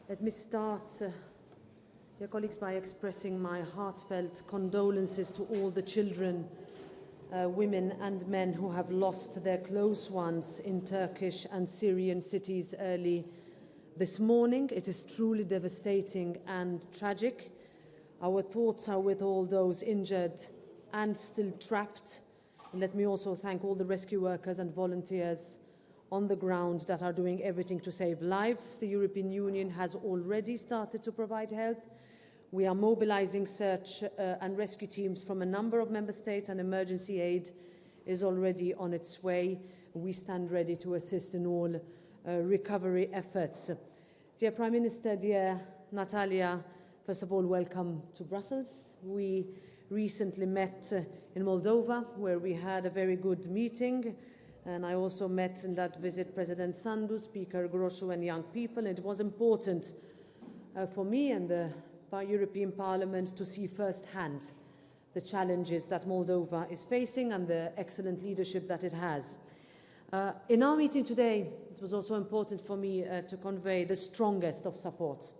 Let me start, dear colleagues, by expressing my heartfelt condolences to all the children, women and men who have lost their close ones in Turkish and Syrian cities early this morning. It is truly devastating and tragic. Our thoughts are with all those injured and still trapped. And let me also thank all the rescue workers and volunteers on the ground that are doing everything to save lives. The European Union has already started to provide help. We are mobilizing search and rescue teams from a number of member states, and emergency aid is already on its way. We stand ready to assist in all recovery efforts. Dear Prime Minister, dear Natalia, first of all, welcome to Brussels. We recently met in Moldova, where we had a very good meeting. And I also met in that visit President Sandu, Speaker Groshu and young people. It was important for me and the European Parliament to see firsthand the challenges that Moldova is facing and the excellent leadership that it has. In our meeting today, it was also important for me to convey the strongest of support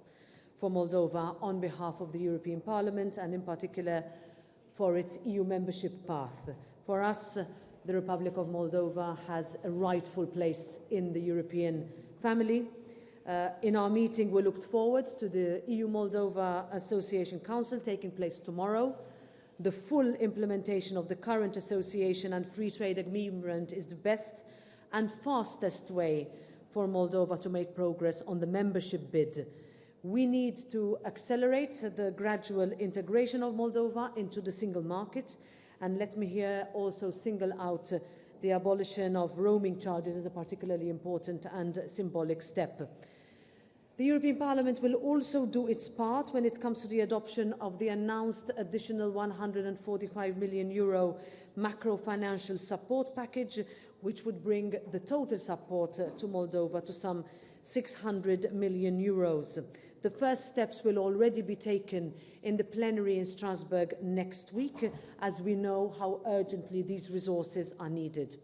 for Moldova on behalf of the European Parliament and in particular for its EU membership path. For us, the Republic of Moldova has a rightful place in the European family. In our meeting, we looked forward to the EU-Moldova Association Council taking place tomorrow. The full implementation of the current association and free trade agreement is the best and fastest way for Moldova to make progress on the membership bid. We need to accelerate the gradual integration of Moldova into the single market. And let me here also single out the abolition of roaming charges as a particularly important and symbolic step. The European Parliament will also do its part when it comes to the adoption of the announced additional €145 million macro-financial support package, which would bring the total support to Moldova to some €600 million. The first steps will already be taken in the plenary in Strasbourg next week, as we know how urgently these resources are needed.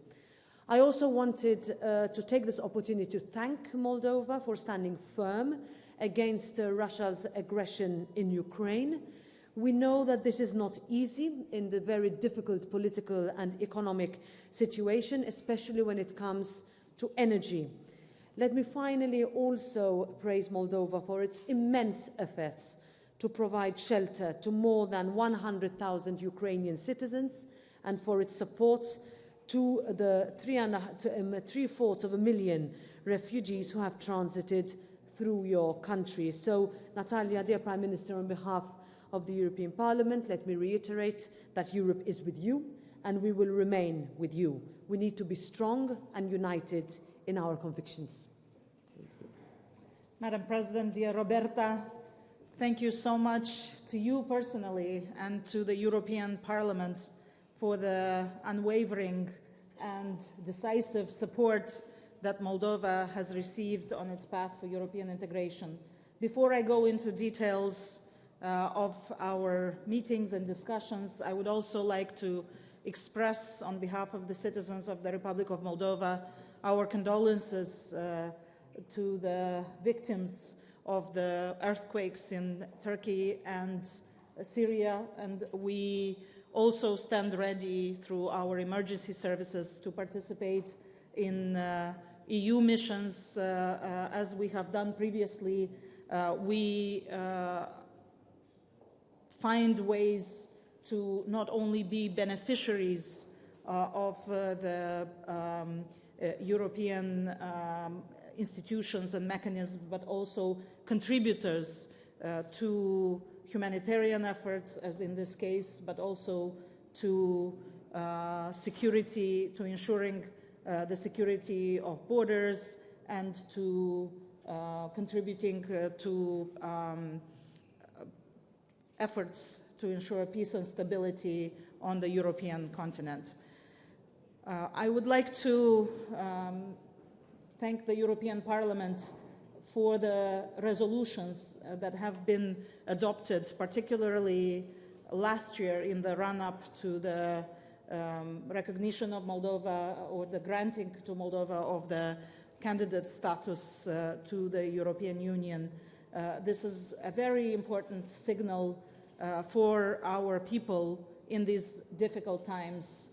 I also wanted to take this opportunity to thank Moldova for standing firm against Russia's aggression in Ukraine. We know that this is not easy in the very difficult political and economic situation, especially when it comes to energy. Let me finally also praise Moldova for its immense efforts to provide shelter to more than 100,000 Ukrainian citizens and for its support to the 750,000 refugees who have transited through your country. So, Natalia, dear Prime Minister, on behalf of the European Parliament, let me reiterate that Europe is with you and we will remain with you. We need to be strong and united in our convictions. Madam President, dear Roberta, thank you so much to you personally and to the European Parliament for the unwavering and decisive support that Moldova has received on its path for European integration. Before I go into details of our meetings and discussions, I would also like to express on behalf of the citizens of the Republic of Moldova our condolences to the victims of the earthquakes in Turkey and Syria, and we also stand ready through our emergency services to participate in EU missions as we have done previously. We find ways to not only be beneficiaries of the European institutions and mechanisms, but also contributors to humanitarian efforts, as in this case, but also to security, to ensuring the security of borders, and to contributing to efforts to ensure peace and stability on the European continent. I would like to thank the European Parliament for the resolutions that have been adopted, particularly last year in the run-up to the recognition of Moldova, or the granting to Moldova of the candidate status to the European Union. This is a very important signal for our people in these difficult times.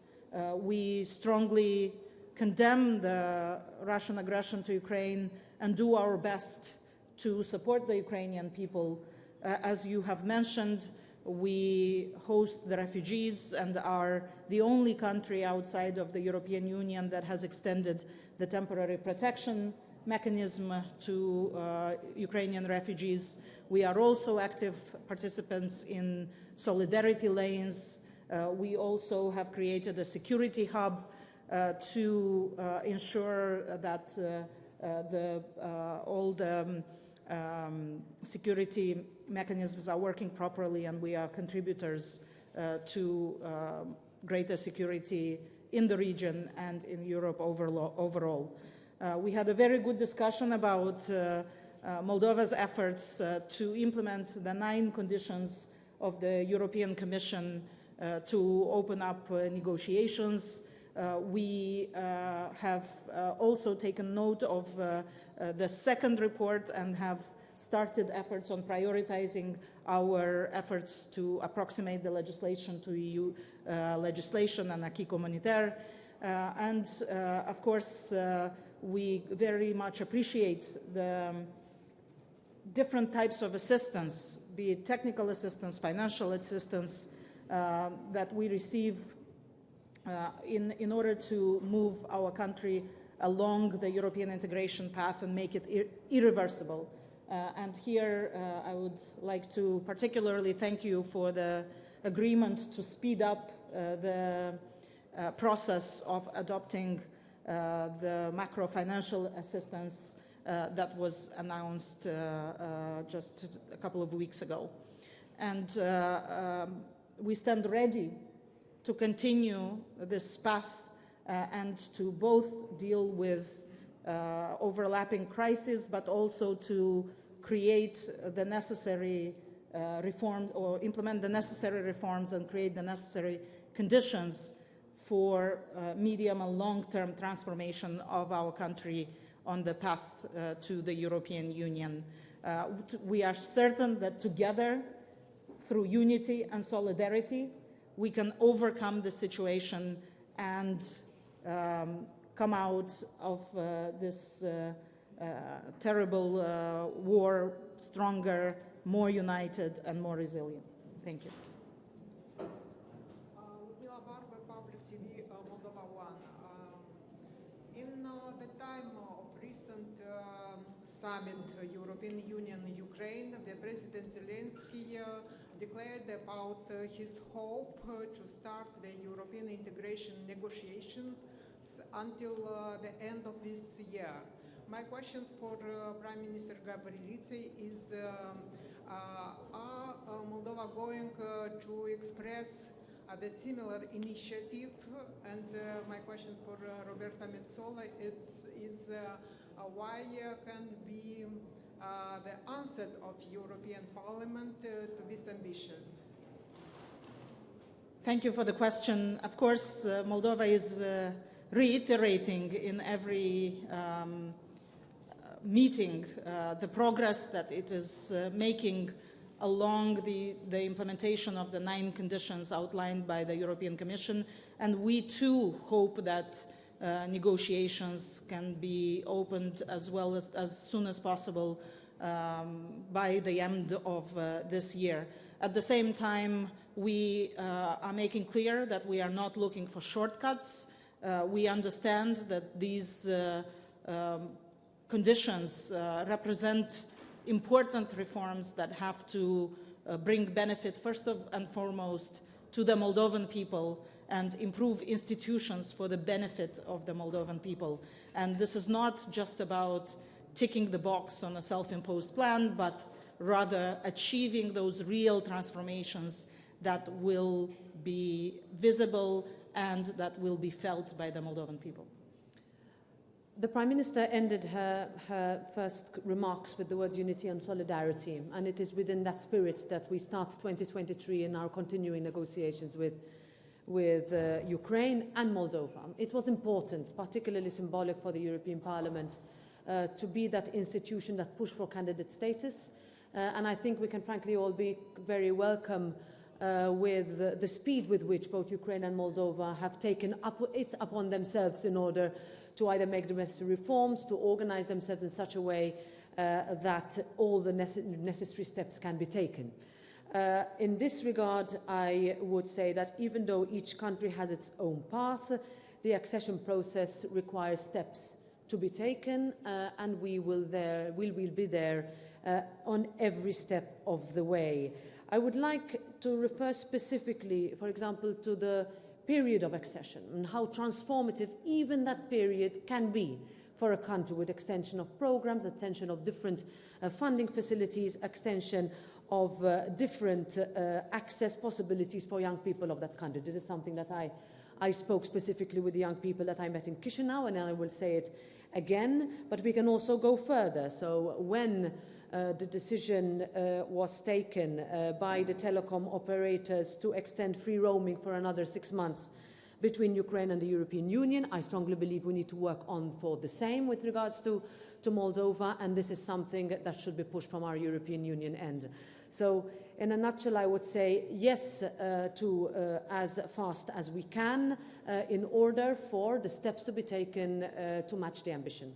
We strongly condemn the Russian aggression to Ukraine and do our best to support the Ukrainian people. As you have mentioned, we host the refugees and are the only country outside of the European Union that has extended the temporary protection mechanism to Ukrainian refugees. We are also active participants in solidarity lanes. We also have created a security hub to ensure that all the security mechanisms are working properly, and we are contributors to greater security in the region and in Europe overall. We had a very good discussion about Moldova's efforts to implement the 9 conditions of the European Commission to open up negotiations. We have also taken note of the second report and have started efforts on prioritizing our efforts to approximate the legislation to EU legislation and acquis communautaire. Of course, we very much appreciate the different types of assistance, be it technical assistance, financial assistance, that we receive in order to move our country along the European integration path and make it irreversible. And here I would like to particularly thank you for the agreement to speed up the process of adopting the macro-financial assistance that was announced just a couple of weeks ago. And we stand ready to continue this path and to both deal with overlapping crises, but also to create the necessary reforms or implement the necessary reforms and create the necessary conditions for medium and long-term transformation of our country on the path to the European Union. We are certain that together, through unity and solidarity, we can overcome the situation and come out of this terrible war stronger, more united, and more resilient. Thank you. Moldova 1. In the time of recent summit, European Union-Ukraine, the President Zelensky declared about his hope to start the European integration negotiations until the end of this year. My question for Prime Minister Gavrilita is, are Moldova going to express the similar initiative? And my question for Roberta Metsola is why can be the answer of European Parliament to this ambitious? Thank you for the question. Of course, Moldova is reiterating in every meeting the progress that it is making along the implementation of the 9 conditions outlined by the European Commission. And we too hope that negotiations can be opened as soon as possible by the end of this year. At the same time, we are making clear that we are not looking for shortcuts. We understand that these conditions represent important reforms that have to bring benefit first and foremost to the Moldovan people and improve institutions for the benefit of the Moldovan people. And this is not just about ticking the box on a self-imposed plan, but rather achieving those real transformations that will be visible and that will be felt by the Moldovan people. The Prime Minister ended her first remarks with the words unity and solidarity, and it is within that spirit that we start 2023 in our continuing negotiations with Ukraine and Moldova. It was important, particularly symbolic for the European Parliament, to be that institution that pushed for candidate status and I think we can frankly all be very welcome with the speed with which both Ukraine and Moldova have taken it upon themselves in order to either make the necessary reforms, to organize themselves in such a way that all the necessary steps can be taken. In this regard, I would say that even though each country has its own path, the accession process requires steps to be taken, and we will be there on every step of the way. I would like to refer specifically, for example, to the period of accession and how transformative even that period can be for a country, with extension of programs, extension of different funding facilities, extension of different access possibilities for young people of that country. This is something that I spoke specifically with the young people that I met in Chisinau, and I will say it again, but we can also go further. So when the decision was taken by the telecom operators to extend free roaming for another 6 months between Ukraine and the European Union, I strongly believe we need to work on for the same with regards to Moldova, and this is something that should be pushed from our European Union end. So in a nutshell, I would say yes to as fast as we can in order for the steps to be taken to match the ambition.